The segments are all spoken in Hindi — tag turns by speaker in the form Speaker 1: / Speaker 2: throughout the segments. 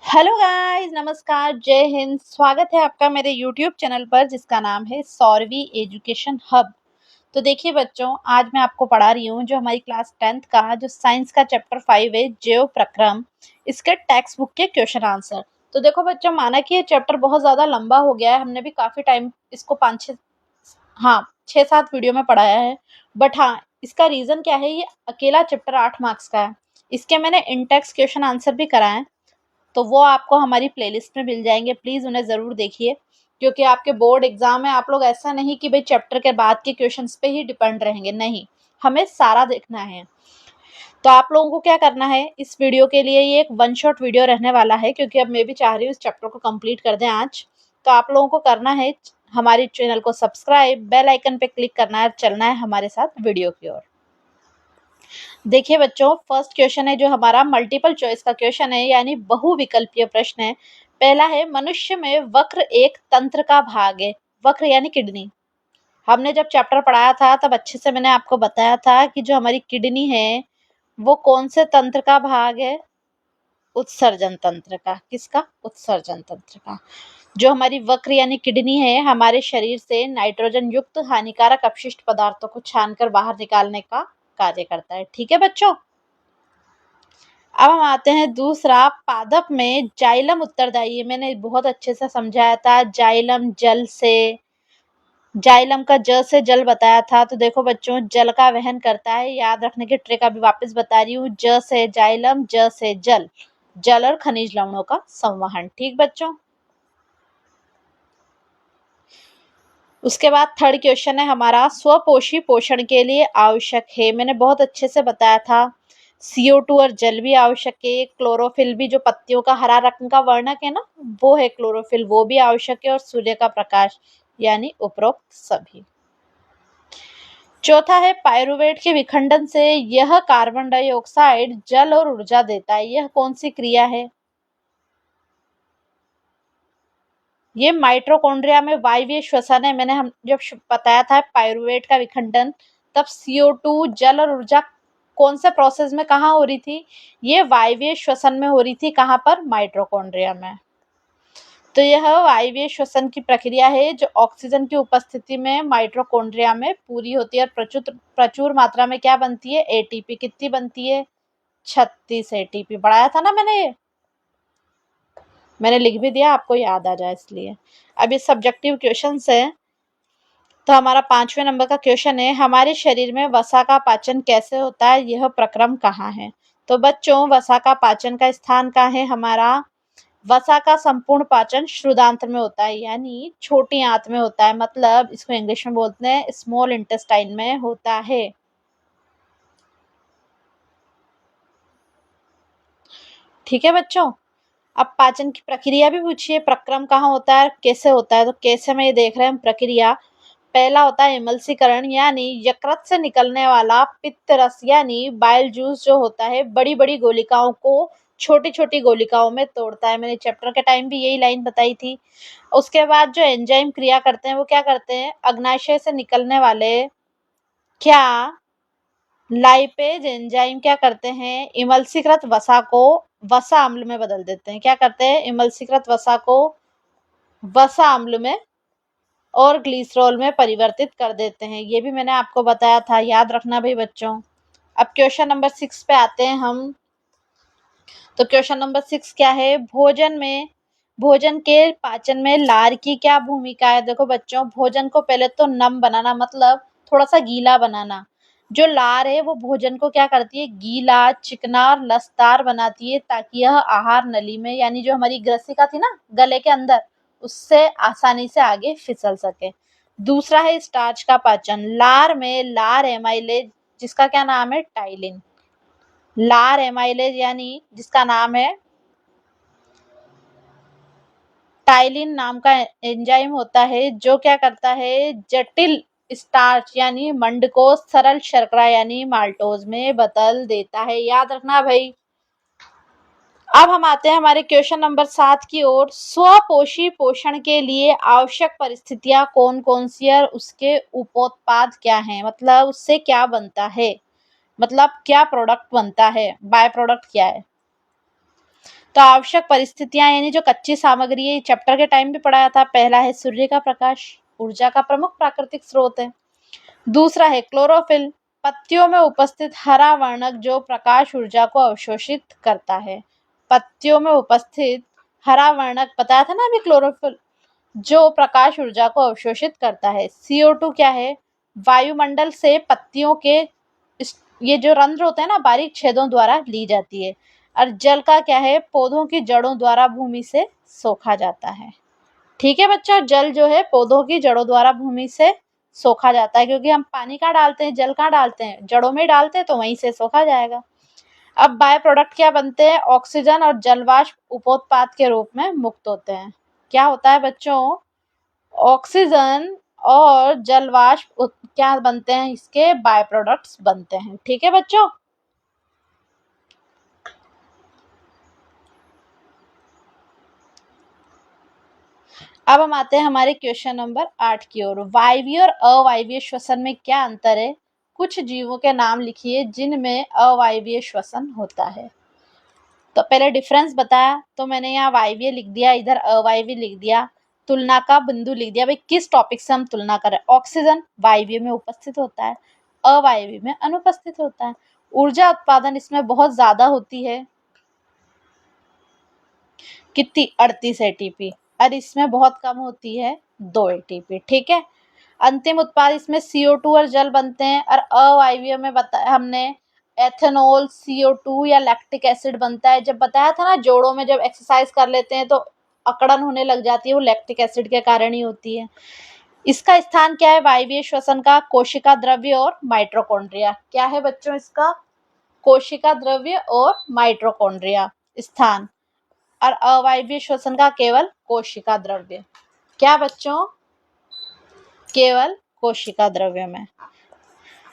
Speaker 1: हेलो गाइस, नमस्कार, जय हिंद। स्वागत है आपका मेरे यूट्यूब चैनल पर जिसका नाम है सौरवी एजुकेशन हब। तो देखिए बच्चों, आज मैं आपको पढ़ा रही हूँ जो हमारी क्लास 10th का जो साइंस का चैप्टर 5 है जैव प्रक्रम, इसके टेक्स्ट बुक के क्वेश्चन आंसर। तो देखो बच्चों, माना कि ये चैप्टर बहुत ज्यादा लंबा हो गया है, हमने भी काफी टाइम इसको 6-7 वीडियो में पढ़ाया है। बट हाँ, इसका रीजन क्या है, ये अकेला चैप्टर 8 मार्क्स का है। इसके मैंने इन टेक्स्ट क्वेश्चन आंसर भी कराए, तो वो आपको हमारी प्लेलिस्ट में मिल जाएंगे। प्लीज उन्हें जरूर देखिए, क्योंकि आपके बोर्ड एग्जाम में आप लोग ऐसा नहीं कि भाई चैप्टर के बाद के क्वेश्चंस पे ही डिपेंड रहेंगे, नहीं, हमें सारा देखना है। तो आप लोगों को क्या करना है, इस वीडियो के लिए ये एक वन शॉट वीडियो रहने वाला है, क्योंकि अब मैं भी चाह रही हूँ इस चैप्टर को कंप्लीट कर दें आज। तो आप लोगों को करना है हमारे चैनल को सब्सक्राइब, बेल आइकन पे क्लिक करना है, चलना है हमारे साथ वीडियो की ओर। देखिए बच्चों, फर्स्ट क्वेश्चन है जो हमारा मल्टीपल चॉइस का क्वेश्चन है, यानी बहुविकल्पीय प्रश्न है। पहला है, मनुष्य में वक्र एक तंत्र का भाग है। वक्र यानी किडनी। हमने जब चैप्टर पढ़ाया था तब अच्छे से मैंने आपको बताया था कि जो हमारी किडनी है वो कौन से तंत्र का भाग है, उत्सर्जन तंत्र का। किसका? उत्सर्जन तंत्र का। जो हमारी वक्र यानी किडनी है, हमारे शरीर से नाइट्रोजन युक्त हानिकारक अपशिष्ट पदार्थों को छानकर बाहर निकालने का कार्य करता है। ठीक है बच्चों। अब हम आते हैं दूसरा, पादप में जाइलम उत्तरदायी है। मैंने बहुत अच्छे से समझाया था, जाइलम जल से, जाइलम का ज से जल बताया था। तो देखो बच्चों, जल का वहन करता है। याद रखने की ट्रिक अभी वापस बता रही हूँ, ज से जाइलम, ज से जल, जल और खनिज लवणों का संवहन। ठीक बच्चों। उसके बाद थर्ड क्वेश्चन है हमारा, स्वपोषी पोषण के लिए आवश्यक है। मैंने बहुत अच्छे से बताया था, CO2 और जल भी आवश्यक है। क्लोरोफिल भी, जो पत्तियों का हरा रंग का वर्णक है ना, वो है क्लोरोफिल, वो भी आवश्यक है। और सूर्य का प्रकाश, यानी उपरोक्त सभी। चौथा है, पायरुवेट के विखंडन से यह कार्बन डाइऑक्साइड जल और ऊर्जा देता है। यह कौन सी क्रिया है? ये माइटोकॉन्ड्रिया में वायवीय श्वसन है। मैंने हम जब बताया था पायरुवेट का विखंडन, तब CO2 जल और ऊर्जा कौन से प्रोसेस में कहाँ हो रही थी? ये वायवीय श्वसन में हो रही थी। कहाँ पर? माइटोकॉन्ड्रिया में। तो यह वायवीय श्वसन की प्रक्रिया है जो ऑक्सीजन की उपस्थिति में माइटोकॉन्ड्रिया में पूरी होती है। और प्रचुर प्रचुर मात्रा में क्या बनती है? ATP। कितनी बनती है? 36 ATP। पढ़ाया था ना मैंने, ये मैंने लिख भी दिया, आपको याद आ जाए इसलिए। अब ये सब्जेक्टिव क्वेश्चन है। तो हमारा 5वें नंबर का क्वेश्चन है, हमारे शरीर में वसा का पाचन कैसे होता है, यह प्रक्रम कहाँ है? तो बच्चों, वसा का पाचन का स्थान कहाँ है हमारा? वसा का संपूर्ण पाचन श्रुदांत्र में होता है, यानी छोटी आंत में होता है। मतलब इसको इंग्लिश में बोलते हैं स्मॉल इंटेस्टाइन में होता है। ठीक है बच्चों। अब पाचन की प्रक्रिया भी पूछिए, प्रक्रम कहाँ होता है, कैसे होता है? तो कैसे में ये देख रहे हैं हम प्रक्रिया। पहला होता है इमल्सीकरण, यानी यकृत से निकलने वाला पित्त रस यानी बाइल जूस जो होता है, बड़ी बड़ी गोलिकाओं को छोटी छोटी गोलिकाओं में तोड़ता है। मैंने चैप्टर के टाइम भी यही लाइन बताई थी। उसके बाद जो एंजाइम क्रिया करते हैं वो क्या करते हैं, अग्नाशय से निकलने वाले क्या लाइपेज एंजाइम क्या करते हैं, इमल्सीकृत वसा को वसा अम्ल में बदल देते हैं। क्या करते हैं? इमल्सीकृत वसा को वसा अम्ल में और ग्लिसरॉल में परिवर्तित कर देते हैं। ये भी मैंने आपको बताया था, याद रखना भाई बच्चों। अब क्वेश्चन नंबर 6 पे आते हैं हम। तो क्वेश्चन नंबर 6 क्या है, भोजन के पाचन में लार की क्या भूमिका है? देखो बच्चों, भोजन को पहले तो नम बनाना, मतलब थोड़ा सा गीला बनाना। जो लार है वो भोजन को क्या करती है, गीला, चिकना और लसदार बनाती है, ताकि यह आहार नली में, यानी जो हमारी ग्रसिका थी ना गले के अंदर, उससे आसानी से आगे फिसल सके। दूसरा है स्टार्च का पाचन। लार में लार एमाइलेज, जिसका क्या नाम है, टाइलिन। लार एमाइलेज यानी जिसका नाम है टाइलिन नाम का एंजाइम होता है, जो क्या करता है, जटिल स्टार्च यानी मंड को सरल शर्करा यानी माल्टोज में बदल देता है। याद रखना भाई। अब हम आते हैं हमारे क्वेश्चन नंबर 7 की ओर। स्वपोषी पोषण के लिए आवश्यक परिस्थितियां कौन कौन सी है और उसके उपोत्पाद क्या हैं? मतलब उससे क्या बनता है, मतलब क्या प्रोडक्ट बनता है, बाय प्रोडक्ट क्या है? तो आवश्यक परिस्थितियां यानी जो कच्ची सामग्री है, चैप्टर के टाइम भी पढ़ाया था। पहला है सूर्य का प्रकाश, ऊर्जा का प्रमुख प्राकृतिक स्रोत है। दूसरा है क्लोरोफिल, पत्तियों में उपस्थित हरा वर्णक जो प्रकाश ऊर्जा को अवशोषित करता है। पत्तियों में उपस्थित हरा वर्णक बताया था ना अभी, क्लोरोफिल, जो प्रकाश ऊर्जा को अवशोषित करता है। CO2 क्या है? वायुमंडल से पत्तियों के ये जो रंध्र होते हैं ना, बारीक छेदों द्वारा ली जाती है। और जल का क्या है? पौधों की जड़ों द्वारा भूमि से सोखा जाता है। ठीक है बच्चों, जल जो है पौधों की जड़ों द्वारा भूमि से सोखा जाता है, क्योंकि हम पानी कहाँ डालते हैं, जल कहाँ डालते हैं, जड़ों में डालते हैं, तो वहीं से सोखा जाएगा। अब बाय प्रोडक्ट क्या बनते हैं? ऑक्सीजन और जलवाष्प उपोत्पाद के रूप में मुक्त होते हैं। क्या होता है बच्चों? ऑक्सीजन और जलवाष्प क्या बनते हैं? इसके बाय प्रोडक्ट्स बनते हैं। ठीक है बच्चों। अब हम आते हैं हमारे क्वेश्चन नंबर 8 की ओर। वायवीय और अवायवीय श्वसन में क्या अंतर है? कुछ जीवों के नाम लिखिए जिनमें अवायवीय श्वसन होता है। तो पहले डिफरेंस बताया, तो मैंने यहाँ वायवीय लिख दिया, इधर अवायवीय लिख दिया, तुलना का बिंदु लिख दिया। भाई किस टॉपिक से हम तुलना करें? ऑक्सीजन वायवीय में उपस्थित होता है, अवायवीय में अनुपस्थित होता है। ऊर्जा उत्पादन इसमें बहुत ज्यादा होती है, कितनी? 38 ATP, और इसमें बहुत कम होती है 2 ATP। ठीक है। अंतिम उत्पाद इसमें CO2 और जल बनते हैं, और अवायवीय में बताया हमने एथेनॉल, CO2 या लैक्टिक एसिड बनता है। जब बताया था ना, जोड़ों में जब एक्सरसाइज कर लेते हैं तो अकड़न होने लग जाती है, वो लैक्टिक एसिड के कारण ही होती है। इसका स्थान क्या है वायवीय श्वसन का? कोशिका द्रव्य और माइटोकॉन्ड्रिया। क्या है बच्चों इसका? कोशिका द्रव्य और माइटोकॉन्ड्रिया स्थान, और अवायवीय श्वसन का केवल कोशिका द्रव्य। क्या बच्चों? केवल कोशिका द्रव्य में।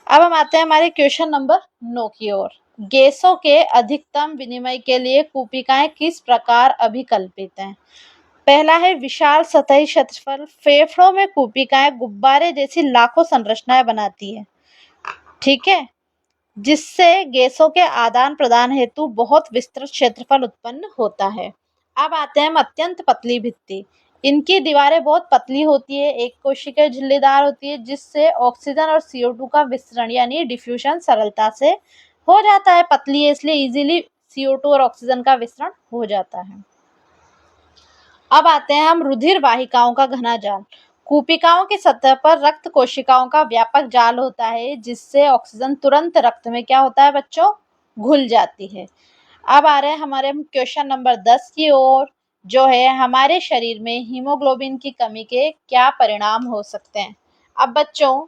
Speaker 1: अब हम आते हैं हमारे क्वेश्चन नंबर 9 की ओर। गैसों के अधिकतम विनिमय के लिए कूपिकाएं किस प्रकार अभिकल्पित हैं? पहला है विशाल सतही क्षेत्रफल। फेफड़ों में कूपिकाएं गुब्बारे जैसी लाखों संरचनाएं बनाती है, ठीक है, जिससे गैसों के आदान प्रदान हेतु बहुत विस्तृत क्षेत्रफल उत्पन्न होता है। अब आते हैं हम अत्यंत पतली भित्ति। इनकी दीवारें बहुत पतली होती है, एक कोशिका झिल्लीदार होती है, जिससे ऑक्सीजन और CO2 का विसरण यानी डिफ्यूजन सरलता से हो जाता है। पतली है इसलिए इजीली CO2 और ऑक्सीजन का विसरण हो जाता है। अब आते हैं हम रुधिर वाहिकाओं का घना जाल। कूपिकाओं की सतह पर रक्त कोशिकाओं का व्यापक जाल होता है, जिससे ऑक्सीजन तुरंत रक्त में क्या होता है बच्चों? घुल जाती है। अब आ रहे हैं हमारे क्वेश्चन नंबर 10 की ओर, जो है हमारे शरीर में हीमोग्लोबिन की कमी के क्या परिणाम हो सकते हैं? अब बच्चों,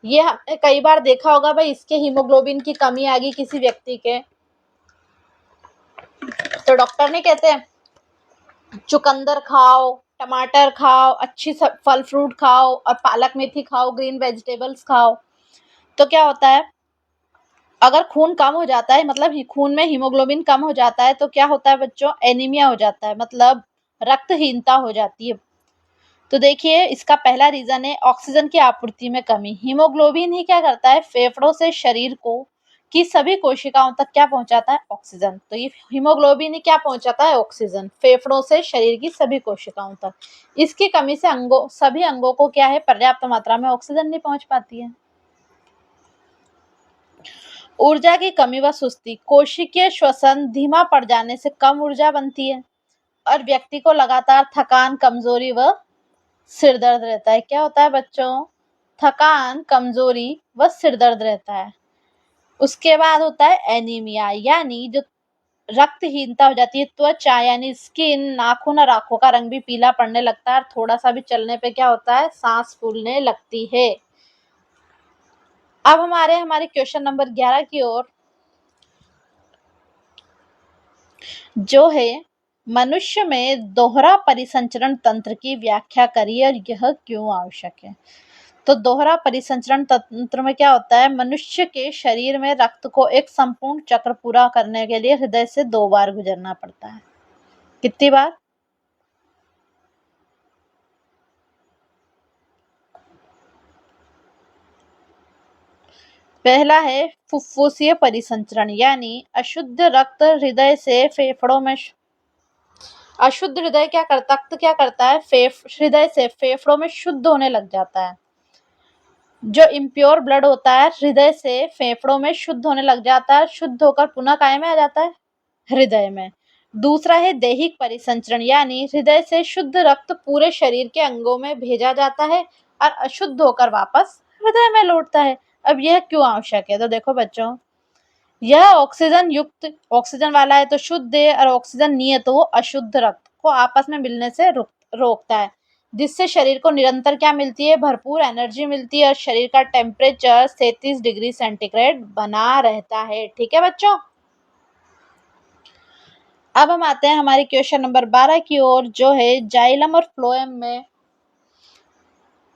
Speaker 1: ये हमने कई बार देखा होगा, भाई इसके हीमोग्लोबिन की कमी आ गई किसी व्यक्ति के, तो डॉक्टर ने कहते हैं चुकंदर खाओ, टमाटर खाओ, अच्छी फल फ्रूट खाओ, और पालक मेथी खाओ, ग्रीन वेजिटेबल्स खाओ। तो क्या होता है, अगर खून कम हो जाता है, मतलब खून में हीमोग्लोबिन कम हो जाता है, तो क्या होता है बच्चों? एनीमिया हो जाता है, मतलब रक्तहीनता हो जाती है। तो देखिए इसका पहला रीजन है ऑक्सीजन की आपूर्ति में कमी। हीमोग्लोबिन ही क्या करता है? फेफड़ों से शरीर को की सभी कोशिकाओं तक क्या पहुंचाता है? ऑक्सीजन। तो ये हीमोग्लोबिन ही क्या पहुंचाता है? ऑक्सीजन, फेफड़ों से शरीर की सभी कोशिकाओं तक। इसकी कमी से सभी अंगों को क्या है? पर्याप्त मात्रा में ऑक्सीजन नहीं पहुंच पाती है। ऊर्जा की कमी व सुस्ती। कोशिकीय श्वसन धीमा पड़ जाने से कम ऊर्जा बनती है, और व्यक्ति को लगातार थकान, कमजोरी व सिर दर्द रहता है। क्या होता है बच्चों? थकान, कमजोरी व सिर दर्द रहता है। उसके बाद होता है एनीमिया, यानी जो रक्तहीनता हो जाती है। त्वचा यानी स्किन, नाखून और आंखों का रंग भी पीला पड़ने लगता है, और थोड़ा सा भी चलने पे क्या होता है? सांस फूलने लगती है। अब हमारे क्वेश्चन नंबर 11 की ओर, जो है मनुष्य में दोहरा परिसंचरण तंत्र की व्याख्या करिए और यह क्यों आवश्यक है? तो दोहरा परिसंचरण तंत्र में क्या होता है? मनुष्य के शरीर में रक्त को एक संपूर्ण चक्र पूरा करने के लिए हृदय से 2 बार गुजरना पड़ता है। कितनी बार? पहला है फुफ्फुसीय परिसंचरण, यानी अशुद्ध रक्त हृदय से फेफड़ों में अशुद्ध हृदय क्या करता है, हृदय से फेफड़ों में शुद्ध होने लग जाता है। जो इम्प्योर ब्लड होता है हृदय से फेफड़ों में शुद्ध होने लग जाता है, शुद्ध होकर पुनः काय में आ जाता है, हृदय में। दूसरा है दैहिक परिसंचरण, यानी हृदय से शुद्ध रक्त पूरे शरीर के अंगों में भेजा जाता है और अशुद्ध होकर वापस हृदय में लौटता है। अब यह क्यों आवश्यक है, तो देखो बच्चों, यह ऑक्सीजन वाला है तो शुद्ध है, और ऑक्सीजन नहीं है तो वो अशुद्ध रक्त को आपस में मिलने से रोकता है, जिससे शरीर को निरंतर क्या मिलती है, भरपूर एनर्जी मिलती है और शरीर का टेम्परेचर 37 डिग्री सेंटीग्रेड बना रहता है। ठीक है बच्चों, अब हम आते हैं हमारे क्वेश्चन नंबर 12 की ओर, जो है जाइलम और फ्लोएम में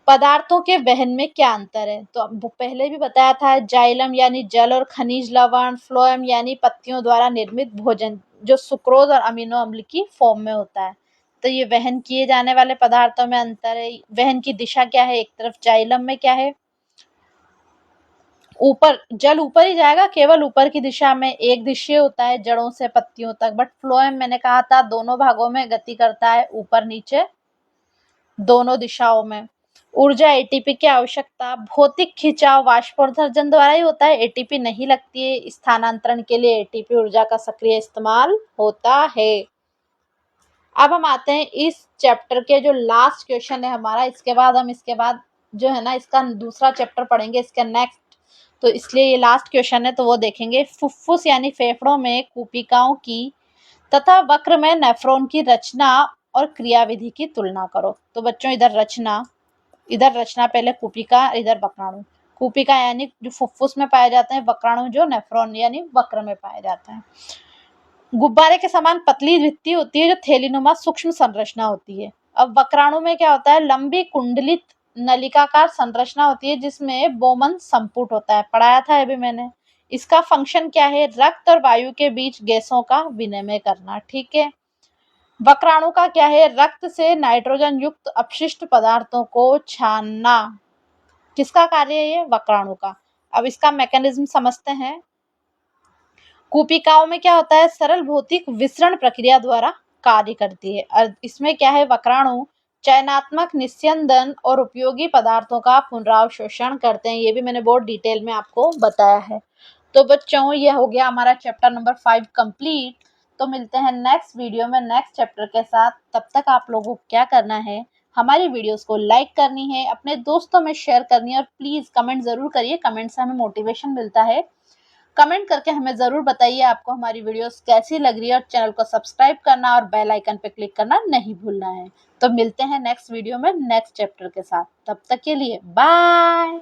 Speaker 1: पदार्थों के वहन में क्या अंतर है। तो अब पहले भी बताया था, जाइलम यानी जल और खनिज लवण, फ्लोएम यानी पत्तियों द्वारा निर्मित भोजन जो सुक्रोज और अमीनो अम्ल की फॉर्म में होता है। तो ये वहन किए जाने वाले पदार्थों में अंतर है। वहन की दिशा क्या है, एक तरफ जाइलम में क्या है, ऊपर, जल ऊपर ही जाएगा, केवल ऊपर की दिशा में, एक दिशीय होता है जड़ों से पत्तियों तक। बट फ्लोएम मैंने कहा था दोनों भागों में गति करता है, ऊपर नीचे दोनों दिशाओं में। ऊर्जा एटीपी की आवश्यकता, भौतिक खिंचाव वाष्पोत्सर्जन द्वारा ही होता है, एटीपी नहीं लगती है, स्थानांतरण के लिए एटीपी ऊर्जा का सक्रिय इस्तेमाल होता है। अब हम आते हैं इस चैप्टर के जो लास्ट क्वेश्चन है हमारा, इसके बाद जो है ना इसका दूसरा चैप्टर पढ़ेंगे इसके नेक्स्ट, तो इसलिए ये लास्ट क्वेश्चन है तो वो देखेंगे। फुफ्फुस यानी फेफड़ों में कूपिकाओं की तथा वक्र में नेफ्रॉन की रचना और क्रियाविधि की तुलना करो। तो बच्चों इधर रचना पहले कूपिका, इधर वक्राणु। कूपिका यानी जो फुफ्फुस में पाए जाते हैं, वक्राणु जो नेफ्रॉन यानी वक्र में पाए जाते हैं। गुब्बारे के समान पतली भित्ति होती है जो थैलीनुमा सूक्ष्म संरचना होती है। अब वक्राणु में क्या होता है, लंबी कुंडलित नलिकाकार संरचना होती है जिसमें बोमन संपुट होता है, पढ़ाया था अभी मैंने। इसका फंक्शन क्या है, रक्त और वायु के बीच गैसों का विनिमय करना। ठीक है, वक्राणु का क्या है, रक्त से नाइट्रोजन युक्त अपशिष्ट पदार्थों को छानना। किसका कार्य है ये, वक्राणु का। अब इसका मैकेनिज्म समझते हैं। कूपिकाओं में क्या होता है, सरल भौतिक विसरण प्रक्रिया द्वारा कार्य करती है, और इसमें क्या है, वक्राणु चयनात्मक निस्यंदन और उपयोगी पदार्थों का पुनरावशोषण करते हैं। ये भी मैंने बहुत डिटेल में आपको बताया है। तो बच्चों ये हो गया हमारा चैप्टर नंबर 5 कंप्लीट। तो मिलते हैं नेक्स्ट वीडियो में नेक्स्ट चैप्टर के साथ। तब तक आप लोगों को क्या करना है, हमारी वीडियोस को लाइक करनी है, अपने दोस्तों में शेयर करनी है, और प्लीज कमेंट जरूर करिए, कमेंट से हमें मोटिवेशन मिलता है। कमेंट करके हमें जरूर बताइए आपको हमारी वीडियोस कैसी लग रही है, और चैनल को सब्सक्राइब करना और बेल आइकन पे क्लिक करना नहीं भूलना है। तो मिलते हैं नेक्स्ट वीडियो में नेक्स्ट चैप्टर के साथ, तब तक के लिए बाय।